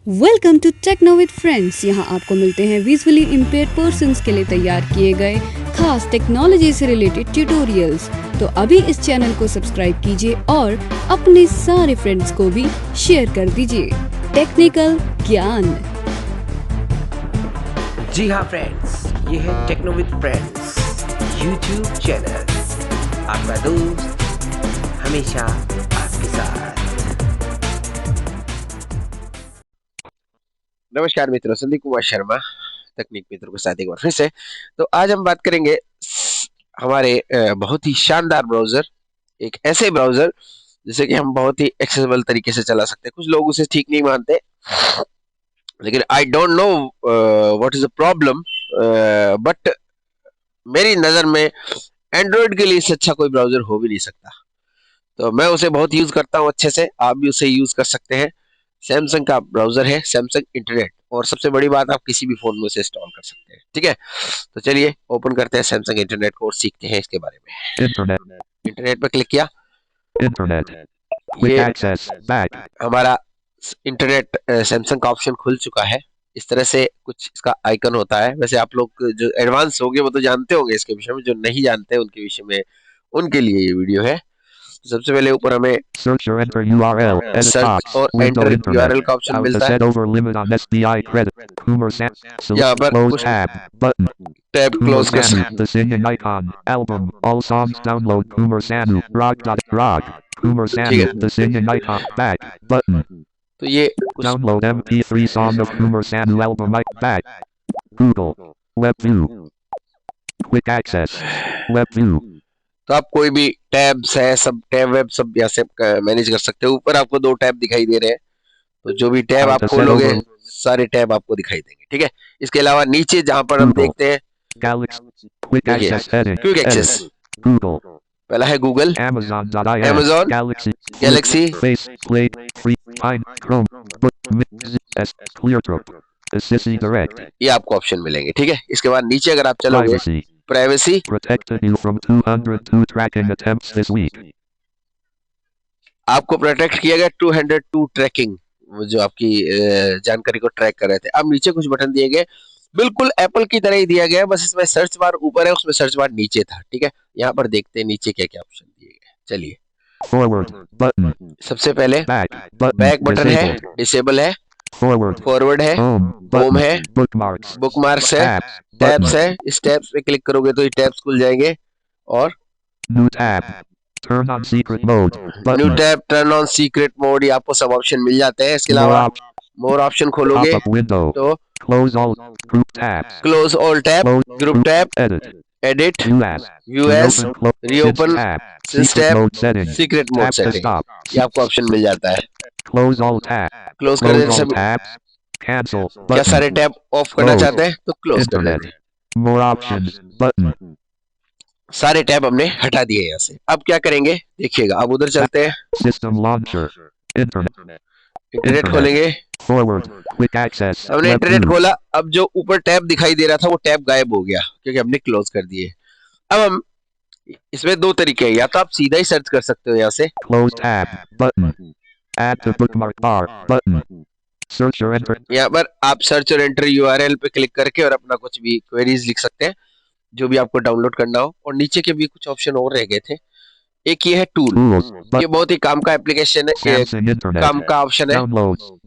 Welcome to techno with friends. यहाँ आपको मिलते हैं विजुअली इम्पेयर्ड पर्सन्स के लिए तैयार किए गए खास टेक्नोलॉजी से रिलेटेड ट्यूटोरियल्स। तो अभी इस चैनल को सब्सक्राइब कीजिए और अपने सारे फ्रेंड्स को भी शेयर कर दीजिए टेक्निकल ज्ञान। जी हाँ फ्रेंड्स, ये है techno with friends YouTube channel, आपका दोस्त हमेशा आपके साथ। नमस्कार मित्रों, संदीप कुमार शर्मा तकनीक मित्रों के साथ एक बार फिर से। तो आज हम बात करेंगे हमारे बहुत ही शानदार ब्राउजर, एक ऐसे ब्राउजर जिसे कि हम बहुत ही एक्सेसिबल तरीके से चला सकते हैं। कुछ लोग उसे ठीक नहीं मानते, लेकिन I don't know what is the problem, but मेरी नजर में एंड्रॉइड के लिए इससे अच्छा कोई ब्राउजर हो भी नहीं सकता। तो मैं उसे बहुत यूज करता हूँ अच्छे से, आप भी उसे यूज कर सकते हैं। सैमसंग का ब्राउजर है सैमसंग इंटरनेट, और सबसे बड़ी बात, आप किसी भी फोन में उसे इंस्टॉल कर सकते हैं। ठीक है, तो चलिए ओपन करते हैं सैमसंग इंटरनेट को और सीखते हैं इसके बारे में। इंटरनेट पर क्लिक किया, ये हमारा इंटरनेट सैमसंग का ऑप्शन खुल चुका है। इस तरह से कुछ इसका आइकन होता है। वैसे आप लोग जो एडवांस होंगे वो तो जानते होंगे इसके विषय में, जो नहीं जानते उनके विषय में, उनके लिए ये वीडियो है। सबसे पहले ऊपर हमें सर्च और एंटर यूआरएल का ऑप्शन मिलता है। यहाँ पर कुछ टैब क्लोज कर सकते हैं। तो ये download MP3 song of Kumar Sanu album back, Google Web View, Quick Access Web View। तो आप कोई भी टैब्स है, सब टैब वेब सब यहाँ से मैनेज कर सकते हो। ऊपर आपको 2 टैब दिखाई दे रहे हैं, तो जो भी टैब आप खोलोगे सारे टैब आपको दिखाई देंगे। ठीक है, इसके अलावा नीचे जहां पर हम देखते हैं क्विक एक्सेस, गूगल पहला है, गूगल, Amazon, गैलेक्सी, ये आपको ऑप्शन मिलेंगे। ठीक है, इसके बाद नीचे अगर आप चलोगे, प्राइवेसी, आपको प्रोटेक्ट किया गया 202 ट्रैकिंग, जो आपकी जानकारी को ट्रैक कर रहे थे। अब नीचे कुछ बटन दिए गए, बिल्कुल एप्पल की तरह ही दिया गया, बस इसमें सर्च बार ऊपर है, उसमें सर्च बार नीचे था। ठीक है, यहाँ पर देखते हैं नीचे क्या क्या ऑप्शन दिए गए। चलिए, सबसे पहले बैक बटन है, डिसेबल है, फॉरवर्ड है, होम है, बुकमार्क्स है, टैब्स है। इस टैब्स पे क्लिक करोगे तो ये टैब्स खुल जाएंगे। और new tab, turn on secret mode, new tab, turn on secret mode, ये आपको सब ऑप्शन मिल जाते हैं। इसके अलावा मोर ऑप्शन खोलोगे तो close all tab, group tab, edit, view as, reopen, secret mode setting, ये आपको ऑप्शन मिल जाता है। क्लोज ऑल टैब, क्लोज कर देते हैं। कैंसिल, क्या सारे टैब ऑफ करना चाहते हैं तो क्लोज कर देते हैं। मोर ऑप्शंस बटन, सारे टैब हमने हटा दिए यहाँ से। अब क्या करेंगे देखिएगा, अब उधर चलते हैं, सिस्टम लॉन्चर, इंटरनेट खोलेंगे, फॉरवर्ड, क्विक एक्सेस, हमने इंटरनेट खोला। अब जो ऊपर टैब दिखाई दे रहा था वो टैब गायब हो गया क्योंकि हमने क्लोज कर दिए। अब हम इसमें 2 तरीके हैं, या तो आप सीधा ही सर्च कर सकते हो यहाँ से, close tab button, add to bookmark bar button, search और एंटर, यहाँ पर आप सर्च और एंटर यूआरएल पे क्लिक करके और अपना कुछ भी क्वेरीज लिख सकते हैं, जो भी आपको डाउनलोड करना हो। और नीचे के भी कुछ ऑप्शन और रह गए थे। एक ये है टूल, ये बहुत ही काम का एप्लीकेशन है, काम का ऑप्शन है।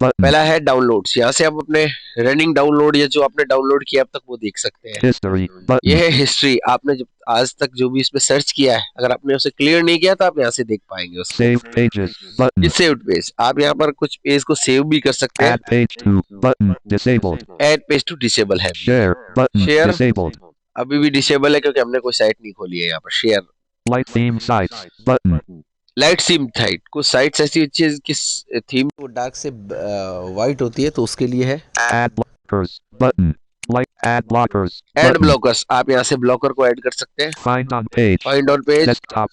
पहला है डाउनलोड्स, यहाँ से आप अपने रनिंग डाउनलोड या जो आपने डाउनलोड किया अब तक वो देख सकते हैं। ये है हिस्ट्री, आपने जब आज तक जो भी इसमें सर्च किया है, अगर आपने उसे क्लियर नहीं किया तो आप यहाँ से देख पाएंगे उसको। सेव्ड पेज, आप यहाँ पर कुछ पेज को सेव भी कर सकते हैं। ऐड पेज टू डिसेबल है, शेयर अभी भी डिसेबल है क्योंकि हमने कोई साइट नहीं खोली है। यहाँ पर share, light theme sites button, light theme site, कुछ साइट्स ऐसी चीज किस थीम वो डार्क से व्हाइट होती है तो उसके लिए है। Ad blockers button, like ad blockers, आप यहाँ से ब्लॉकर को ऐड कर सकते हैं। Find on page, desktop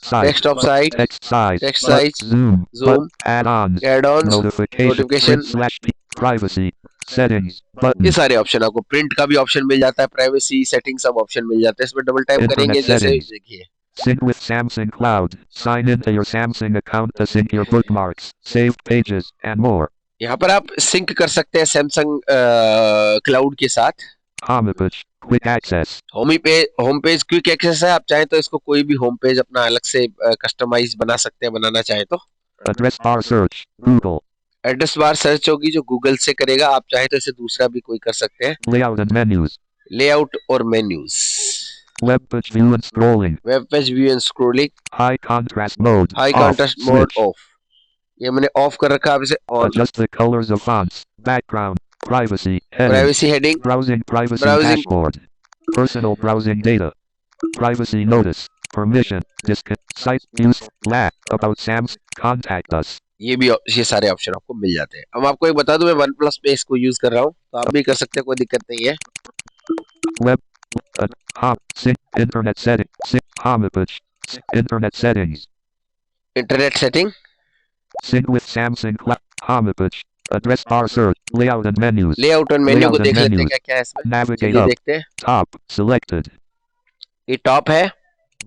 site, text size, zoom, add on, notification, privacy, settings, ये सारे ऑप्शन, आपको प्रिंट का भी ऑप्शन मिल जाता है, प्राइवेसी, सेटिंग, सब ऑप्शन मिल जाते हैं। इसमें डबल टाइप करेंगे, जैसे देखिए, sync with Samsung Cloud, sign into your Samsung account to sync your bookmarks, saved pages, and more. यहाँ पर आप सिंक कर सकते हैं सैमसंग क्लाउड के साथ। होम पेज क्विक एक्सेस है, आप चाहें तो इसको कोई भी होम पेज अपना अलग से कस्टमाइज बना सकते हैं, बनाना चाहे तो। Address bar search Google, address bar search होगी जो गूगल से करेगा, आप चाहे तो इसे दूसरा भी कोई कर सकते हैं। लेआउट एंड मेन्यूज, लेआउट और menus, web page view and scrolling, web page view and scrolling, high contrast mode, high contrast mode off, ये मैंने ऑफ कर रखा, आप इसे on. Adjust the colours of fonts, background, privacy heading, privacy heading, browsing privacy dashboard, personal browsing data, privacy notice, permission, disk, site views, lack about Sams, contact us, ये सारे option आपको मिल जाते हैं। अब आपको एक बता दूं, मैं वन प्लस पे इसको यूज कर रहा हूँ, तो आप भी कर सकते हैं, कोई दिक्कत नहीं है। Web internet setting, homepage, internet settings, internet setting, sync with Samsung homepage, address bar search, layout and menus, layout और मेन्यू को देख लेते हैं क्या क्या है इसमें। navigate चलिए up, देखते हैं। top selected, ये टॉप है,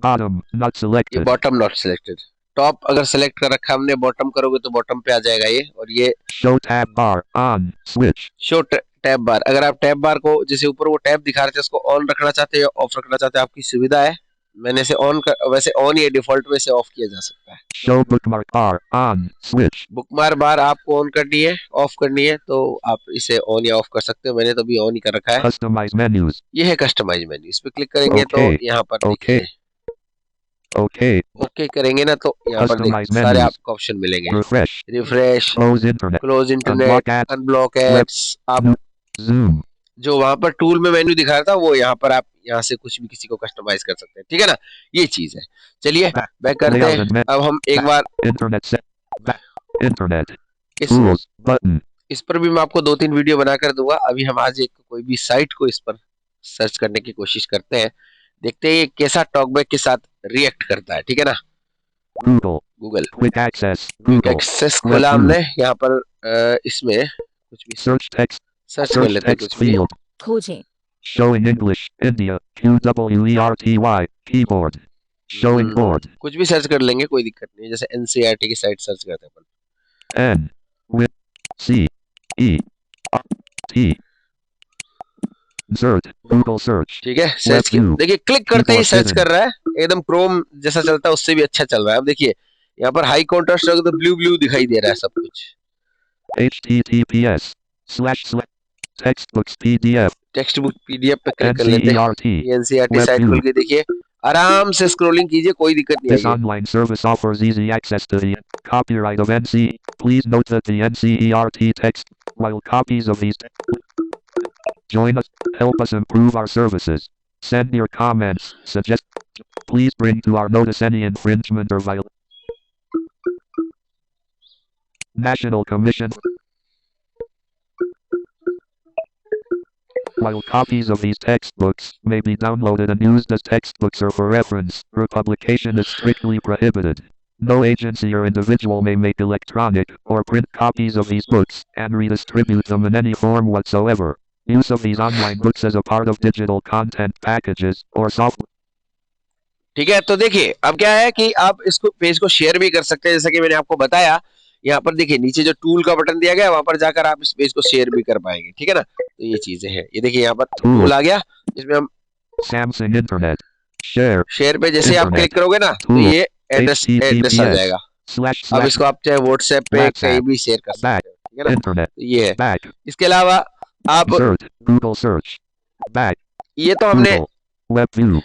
bottom not ये selected, bottom not selected. Top अगर सेलेक्ट कर रखा हमने, बॉटम करोगे तो बॉटम पे आ जाएगा ये। और ये show tab bar on switch, show tab bar, अगर आप टैब बार को जैसे ऊपर वो टैब दिखा रहे थे उसको ऑन रखना चाहते हैं या ऑफ रखना चाहते हैं, आपकी सुविधा है। मैंने इसे ऑन कर, वैसे ऑन ही डिफॉल्ट में से ऑफ किया जा सकता है। show bookmark bar on switch, bookmark bar आपको ऑन करनी है, ऑफ करनी है तो आप इसे ऑन या ऑफ कर सकते हो। मैंने तो अभी ऑन ही कर रखा है। customize menus, ये है कस्टमाइज मेन्यू, इस पे क्लिक करेंगे तो यहाँ पर देखिए ओके करेंगे ना तो यहाँ पर देखिए सारे आपको ऑप्शन मिलेंगे। Refresh, close internet, unblock ads. आप जो वहां पर टूल में मेन्यू दिखा रहा था वो यहाँ पर आप यहाँ से कुछ भी किसी को कस्टमाइज कर सकते हैं, ठीक है ना, ये चीज है। चलिए बैक करते हैं। अब हम एक बार इंटरनेट इस पर भी मैं आपको 2-3 वीडियो बनाकर दूंगा। अभी हम आज एक कोई भी साइट को इस पर सर्च करने की कोशिश करते हैं, देखते हैं ये कैसा टॉकबैक के साथ रिएक्ट करता है, ठीक है ना। गूगल क्विक एक्सेस खोला हमने, यहाँ पर इसमें कुछ भी सर्च कर लेते हैं, कुछ भी खोजें। Showing English, India, QWERTY, keyboard, showing board, कुछ भी सर्च कर लेंगे, कोई दिक्कत नहीं, जैसे NCERT की साइट सर्च करते हैं अपन। NCERT, search, Google search, ठीक है, सर्च किया, देखिए क्लिक करते ही सर्च कर रहा है, एकदम क्रोम जैसा चलता है उससे भी अच्छा चल रहा है। अब देखिए यहाँ पर हाई कॉन्ट्रास्ट तो ब्लू ब्लू दिखाई दे रहा है सब कुछ। textbooks PDF, text book PDF पे क्लिक कर लेते हैं। एनसीईआरटी साइट खोल के देखिए, आराम से स्क्रॉलिंग कीजिए, कोई दिक्कत नहीं This online service offers easy access to the copyright of NC. Please note that the NCERT text, while copies of these join us, help us improve our services. Send your comments, suggest. Please bring to our notice any infringement or violation. National Commission. While copies of these textbooks may be downloaded and used as textbooks or for reference, republication is strictly prohibited. No agency or individual may make electronic or print copies of these books and redistribute them in any form whatsoever. Use of these online books as a part of digital content packages or software. ठीक है, तो देखिए अब क्या है कि आप इसको पेज को शेयर भी कर सकते हैं, जैसा कि मैंने आपको बताया। यहाँ पर देखिए नीचे जो टूल का बटन दिया गया है वहां पर जाकर आप इस पेज को शेयर भी कर पाएंगे, ठीक है ना। तो ये चीजें हैं, ये देखिए यहाँ पर टूल आ गया, इसमें हम Samsung Internet शेयर पे जैसे आप क्लिक करोगे ना तो ये एड्रेस आ जाएगा। अब इसको आप चाहे व्हाट्सएप पे कहीं भी शेयर कर सकते हैं, ठीक है ना। तो ये है, इसके अलावा आप Google search, ये तो हमने web view,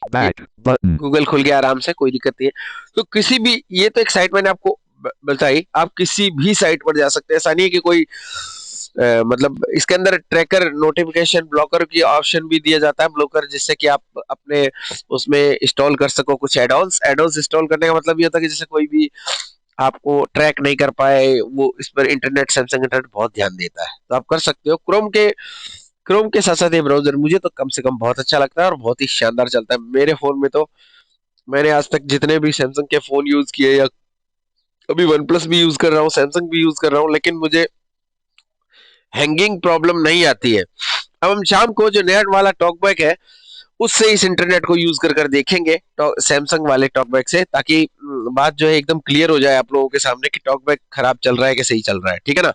button, गूगल खुल गया आराम से, कोई दिक्कत नहीं है। तो किसी भी, ये तो एक साइट मैंने आपको बताई, आप किसी भी साइट पर जा सकते हैं। ऐसा नहीं है कि कोई मतलब इसके अंदर ट्रैकर, नोटिफिकेशन, ब्लॉकर की ऑप्शन भी दिया जाता है, ब्लॉकर, जिससे कि आप अपने उसमें इंस्टॉल कर सको कुछ एडॉन्स। इंस्टॉल करने का मतलब ये होता है कि जैसे कोई भी आपको ट्रैक नहीं कर पाए, वो इस पर इंटरनेट, सैमसंग इंटरनेट बहुत ध्यान देता है, तो आप कर सकते हो। क्रोम के साथ साथ ये ब्राउजर मुझे तो कम से कम बहुत अच्छा लगता है और बहुत ही शानदार चलता है मेरे फोन में। तो मैंने आज तक जितने भी सैमसंग के फोन यूज किए, या अभी वन प्लस भी यूज कर रहा हूँ, सैमसंग भी यूज कर रहा हूँ, लेकिन मुझे हैंगिंग प्रॉब्लम नहीं आती है। अब हम शाम को जो नया वाला टॉकबैक है उससे इस इंटरनेट को यूज कर देखेंगे सैमसंग वाले टॉकबैक से, ताकि बात जो है एकदम क्लियर हो जाए आप लोगों के सामने कि टॉकबैक खराब चल रहा है कि सही चल रहा है, ठीक है ना।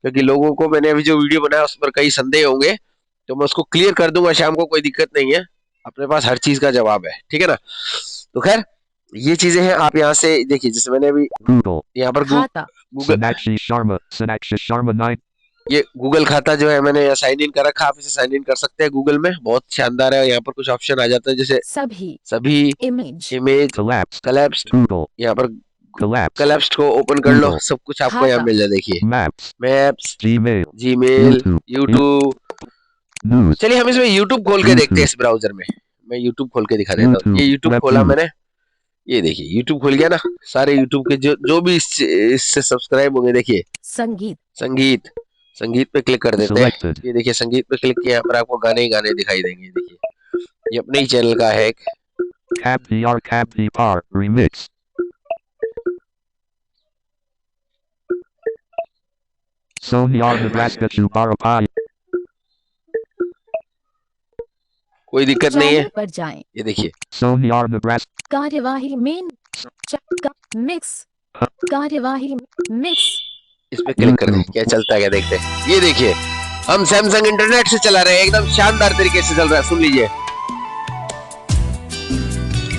क्योंकि लोगों को मैंने अभी जो वीडियो बनाया उस पर कई संदेह होंगे, तो मैं उसको क्लियर कर दूंगा शाम को, कोई दिक्कत नहीं है, अपने पास हर चीज का जवाब है, ठीक है ना। तो खैर ये चीजें हैं, आप यहाँ से देखिए, जैसे मैंने अभी यहाँ पर गूगल ये गूगल खाता जो है मैंने साइन इन कर रखा, आप इसे साइन इन कर सकते हैं गूगल में, बहुत शानदार है। यहाँ पर कुछ ऑप्शन आ जाता है जैसे सभी इमेज collapsed, यहाँ पर collapsed को ओपन कर लो, सब कुछ आपको यहाँ मिल जाए। देखिए मैप्स, जीमेल, यूट्यूब। चलिए हम इसमें यूट्यूब खोल के देखते हैं इस ब्राउजर में, मैं यूट्यूब खोल के दिखा देता हूँ। ये यूट्यूब खोला मैंने, ये देखिए यूट्यूब खुल गया ना, सारे यूट्यूब के जो भी इससे सब्सक्राइब होंगे। देखिए संगीत पे क्लिक कर देते हैं, ये देखिए संगीत पे क्लिक किया, यहाँ पर आपको गाने ही गाने दिखाई देंगे। देखिए ये अपने ही चैनल का है एक remix. Sonyar Nebraska Chubara Pie. कोई दिक्कत नहीं है, पर जाएं। ये देखिए Sonyar Nebraska कार्यवाही मेन मिक्स, कार्यवाही मिक्स, इस पे क्लिक कर दें, क्या चलता है क्या देखते हैं। ये देखिए हम सैमसंग इंटरनेट से चला रहे हैं, एकदम शानदार तरीके से चल रहा है, सुन लीजिए।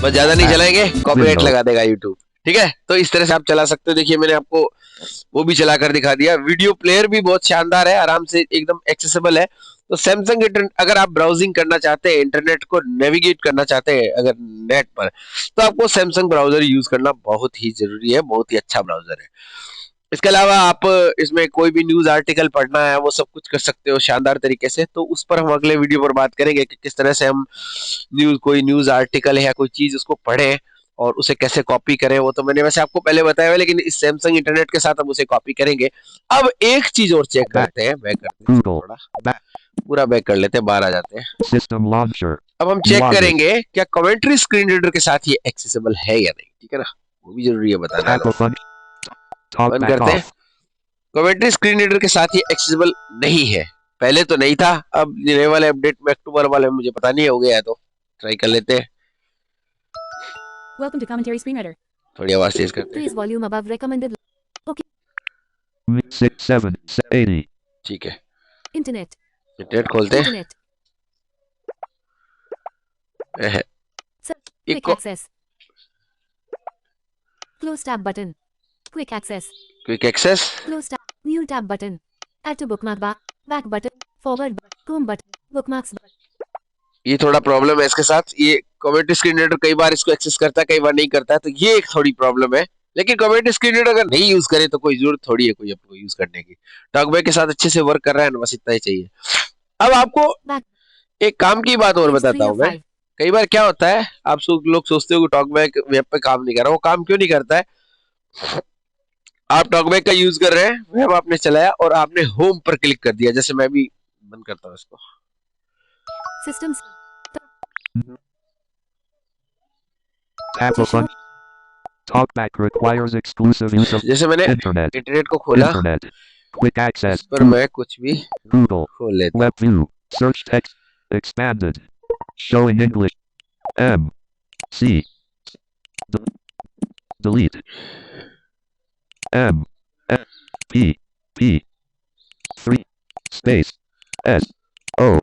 बस ज्यादा नहीं चलाएंगे, कॉपीराइट लगा देगा यूट्यूब, ठीक है। तो इस तरह से आप चला सकते हो। देखिए मैंने आपको वो भी चला कर दिखा दिया, वीडियो प्लेयर भी बहुत शानदार है, आराम से एकदम एक्सेसिबल है। तो सैमसंग इंटरनेट, अगर आप ब्राउजिंग करना चाहते हैं, इंटरनेट को नेविगेट करना चाहते हैं अगर नेट पर, तो आपको सैमसंग ब्राउजर यूज करना बहुत ही जरूरी है, बहुत ही अच्छा ब्राउजर है। इसके अलावा आप इसमें कोई भी न्यूज आर्टिकल पढ़ना है वो सब कुछ कर सकते हो शानदार तरीके से। तो उस पर हम अगले वीडियो पर बात करेंगे कि किस तरह से हम कोई न्यूज आर्टिकल है या कोई चीज उसको पढ़ें और उसे कैसे कॉपी करें। वो तो मैंने वैसे आपको पहले बताया है, लेकिन इस सैमसंग इंटरनेट के साथ हम उसे कॉपी करेंगे। अब एक चीज और चेक करते हैं, बैक करते हैं थोड़ा, पूरा बैक कर लेते हैं, बाहर आ जाते हैं सिस्टम लॉन्चर। अब हम चेक करेंगे क्या कमेंट्री स्क्रीन रीडर के साथ ये एक्सेसिबल है या नहीं, ठीक है ना, वो भी जरूरी है बताना। बंद करते हैं। कमेंट्री स्क्रीन रीडर के साथ ये एक्सेसिबल नहीं है, पहले तो नहीं था, अब नए वाले अपडेट में अक्टूबर वाले में मुझे पता नहीं हो गया है, तो ट्राई कर लेते हैं। Welcome to commentary screen reader. थोड़ी आवाज तेज करते हैं। Please volume above recommended. Okay. 6780. ठीक है, Internet. इंटरनेट खोलते हैं। Internet. Quick access. Close tab button. Quick access. Quick access, Close tab. New tab button. Add to bookmark bar. Back button. Forward. Home button. Bookmarks. ये थोड़ा problem है इसके साथ, ये कमेंट स्क्रीन रीडर कई बार इसको एक्सेस करता है, कई बार नहीं करता है, तो ये एक थोड़ी प्रॉब्लम है। लेकिन कमेंट स्क्रीन रीडर अगर नहीं यूज करे तो कोई जरूरत थोड़ी है कोई आपको यूज करने की। टॉकबैक के साथ अच्छे से वर्क कर रहा है ना, बस इतना ही चाहिए। अब आपको एक काम की बात और बताता हूँ मैं। कई बार क्या होता है, आप लोग सोचते हो कि टॉकबैक वेब पे काम नहीं कर रहा, वो काम क्यों नहीं करता है। आप टॉकबैक का यूज कर रहे हैं, वेब आपने चलाया और आपने होम पर क्लिक कर दिया, जैसे मैं भी बंद करता हूँ इसको। Systems. TalkBack requires exclusive use of जैसे मैंने internet. इंटरनेट को खोला, Quick access. इस पर मैं कुछ भी Google. खोल लेता हूँ। Web view. Search text. Expanded. Showing English. M. C. Delete. M. F. P. P. 3. Space. S. O.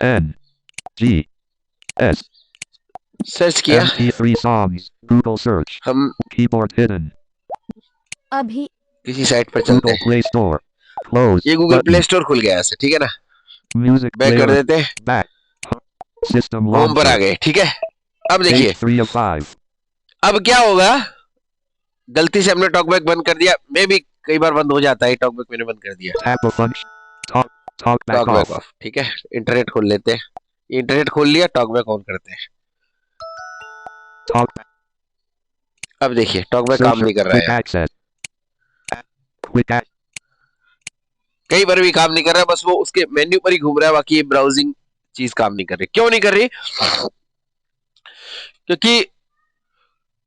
N. G. S. Search किया, MP3 songs. Google search. हम Keyboard hidden. अभी किसी साइट पर चलते Google हैं। Play Store. Close. ये Google play button. Store खुल गया ऐसे, ठीक है ना। Music बैक कर player. देते हैं, Back. System होम पर आ launcher. गए, ठीक है। अब देखिए, Page 3 of 5. अब क्या होगा, गलती से हमने टॉकबैक बंद कर दिया, मैं भी कई बार बंद हो जाता है, टॉकबैक मैंने बंद कर दिया। Tap a function. TalkBack talkback off. Of, ठीक है। इंटरनेट खोल लेते हैं, इंटरनेट खोल लिया, टॉकबैक ऑन करते हैं। TalkBack. अब देखिए टॉकबैक काम Search. नहीं कर रहा Quick है, access. Quick access. कई बार भी काम नहीं कर रहा है, बस वो उसके मेन्यू पर ही घूम रहा है, बाकी ये ब्राउजिंग चीज काम नहीं कर रही। क्यों नहीं कर रही, क्योंकि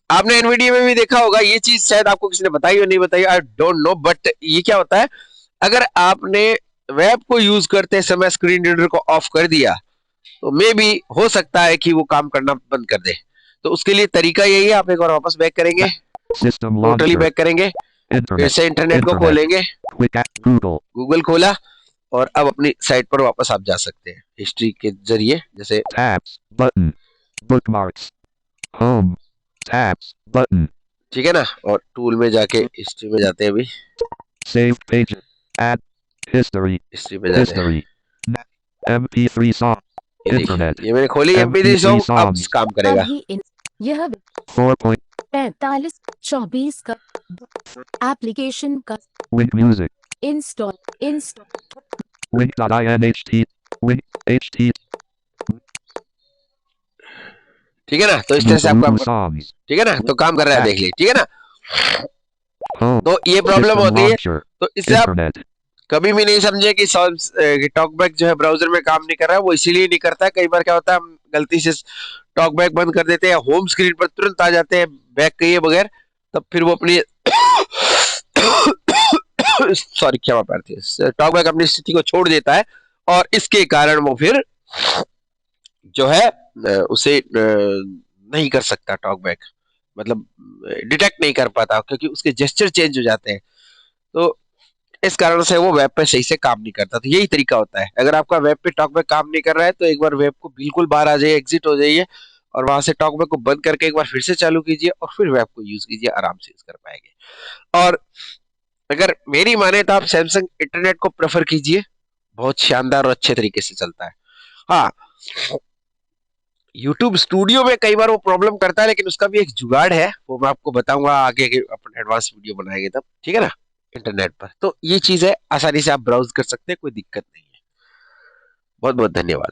आपने एनवीडिया में भी देखा होगा, ये चीज शायद आपको किसी ने बताई हो नहीं बताई, आई डोंट नो, बट ये क्या होता है, अगर आपने वेब को यूज करते समय स्क्रीन रीडर को ऑफ कर दिया तो मे भी हो सकता है कि वो काम करना बंद कर दे। तो उसके लिए तरीका यही है, आप एक बार वापस बैक करेंगे, System टोटली launcher. बैक करेंगे, फिर से इंटरनेट को खोलेंगे, गूगल खोला और अब अपनी साइट पर वापस आप जा सकते हैं हिस्ट्री के जरिए, जैसे tabs, button, bookmarks, home, tabs, button, ठीक है ना, और टूल में जाके हिस्ट्री में जाते हैं, अभी saved pages, add, history, history में जाते हैं। MP3 song, ये देखिए, internet, ये मैंने खोली MP3 सॉन्ग, अब काम करेगा। यह 45 24 का एप्लीकेशन का Wink music, install wink.inht, wink, ht, ठीक है ना, तो इस तरह से आपका, songs, ठीक है ना, तो काम कर रहा है, देख लीजिए, ठीक है ना। home, तो ये प्रॉब्लम system होती है, launcher, तो इससे आप internet, कभी भी नहीं समझे कि टॉकबैक जो है ब्राउजर में काम नहीं कर रहा है। वो इसीलिए नहीं करता है, कई बार क्या होता है, हम गलती से टॉकबैक बंद कर देते हैं, होम स्क्रीन पर तुरंत आ जाते हैं बैक किए बगैर, तब फिर वो अपनी सॉरी क्षमा प्रार्थी है, टॉकबैक अपनी स्थिति को छोड़ देता है और इसके कारण वो फिर जो है उसे नहीं कर सकता टॉकबैक, मतलब डिटेक्ट नहीं कर पाता, क्योंकि उसके जेस्चर चेंज हो जाते हैं। तो इस कारण से वो वेब पे सही से काम नहीं करता। तो यही तरीका होता है, अगर आपका वेब पे टॉकबैक काम नहीं कर रहा है तो एक बार वेब को बिल्कुल बाहर आ जाइए, एग्जिट हो जाइए और वहां से टॉकबैक को बंद करके एक बार फिर से चालू कीजिए और फिर वेब को यूज कीजिए, आराम से यूज कर पाएंगे। और अगर मेरी माने तो आप सैमसंग इंटरनेट को प्रेफर कीजिए, बहुत शानदार और अच्छे तरीके से चलता है। हाँ, यूट्यूब स्टूडियो में कई बार वो प्रॉब्लम करता है, लेकिन उसका भी एक जुगाड़ है, वो मैं आपको बताऊंगा आगे के अपन एडवांस वीडियो बनाएंगे तब, ठीक है ना, इंटरनेट पर। तो ये चीज है, आसानी से आप ब्राउज कर सकते हैं, कोई दिक्कत नहीं है। बहुत बहुत धन्यवाद।